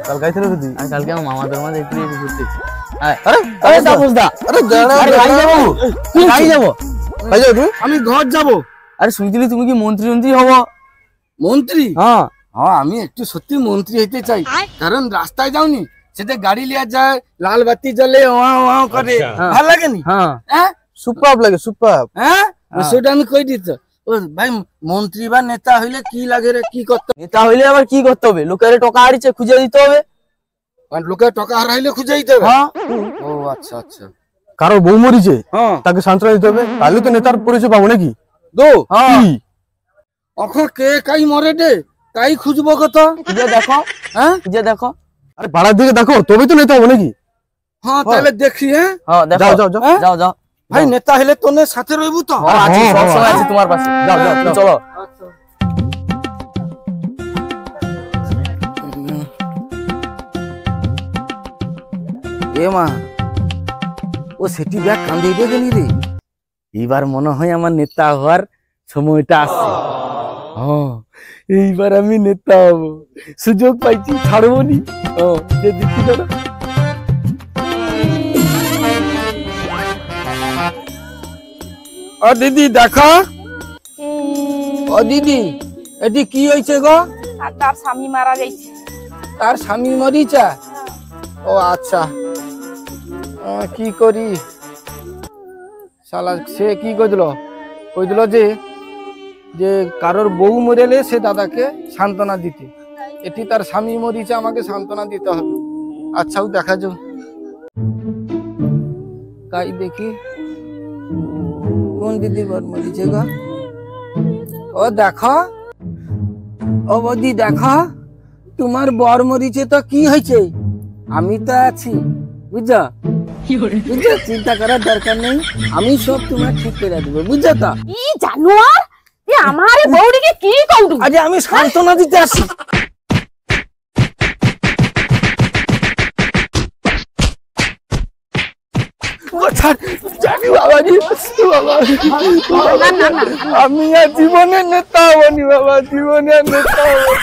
কাল গাইছিল দিদি আর কালকে আমার মামাদের মাঝে একটু ঘুরতে আরে তাপসদা আরে দাঁড়া গাড়ি যাবো গাড়ি যাবো ভাই যাও তুই আমি ঘর যাব। আরে শুনছিলি তুমি কি মন্ত্রী হবো? মন্ত্রী? হ্যাঁ হ্যাঁ আমি একটু সত্যি মন্ত্রী হইতে চাই, কারণ রাস্তায় যাওনি সেটা গাড়ি লিয়া যায়, লাল বাতি জ্বলে ওয়া ওয়া করে, ভালো লাগেনি? হ্যাঁ সুপার লাগে সুপার। হ্যাঁ সেটা আমি কই দিত। ও ভাই মন্ত্রী বা নেতা হইলে কি লাগে রে, কি করতে? নেতা হইলে আবার কি করতে হবে? লোকের টাকা হারিয়েছে খুঁজে দিতে হবে। মানে লোকের টাকা হারাইলে খুঁজে দিতে হবে? হ্যাঁ। ও আচ্ছা আচ্ছা। কারো বউ মরিছে হ্যাঁ তাকে সান্ত্বনা দিতে হবে, তাহলে তো নেতার পরিচয় পাবো নাকি? দো হ্যাঁ অখন কে কাই মরে দে তাই খুঁজবো কত? খুঁজে দেখো, হ্যাঁ খুঁজে দেখো। আরে পাড়ার দিকে দেখো তবে তো নেতা হবো নাকি? হ্যাঁ তাহলে দেখি। হ্যাঁ হ্যাঁ দেখো, যাও যাও যাও যাও যাও। ভাই নেতা হলে তোর সাথে রইবো তো? আছি, সব সময় আছি তোমার পাশে। যাও যাও যাও। চলো। এ মা ও সেটি ব্যাগ কান্দে গেলি রে, এইবার মনে হয় আমার নেতা হওয়ার সময়টা আসছে। হ্যাঁ এইবার আমি নেতা হব, সুযোগ পাইছি ছাড়বো নি। ও দিদি দেখো, ও দিদি এটি কি হয়েছে গো? তার স্বামী মারা যাইছে। তার স্বামী মরিচা? ও আচ্ছা, কি করি শালা, সে কি কইদিল যে কারোর বউ মরেলে সে দাদাকে সান্ত্বনা দিতে, এটি তার স্বামী মরিচা, আমাকে সান্ত্বনা দিতে হবে। আচ্ছা দেখা যাও, তাই দেখি কোন দিদি বর মরিছে গো। ও দেখো, ও বৌদি দেখো, তোমার বর মরিছে তো কি হয়েছে, আমি তো আছি, বুঝছো? বুঝছো, চিন্তা করার দরকার নেই, আমি সব তোমার ঠিক করে দেবো, বুঝছো তো? কি জানোয়ার, এ আমার বউরিকে কি কইদু? আরে আমি সান্ত্বনা দিতে আসি। আমি আর জীবনে নেতা হবনি বাবা, জীবনে নেতা হবনি।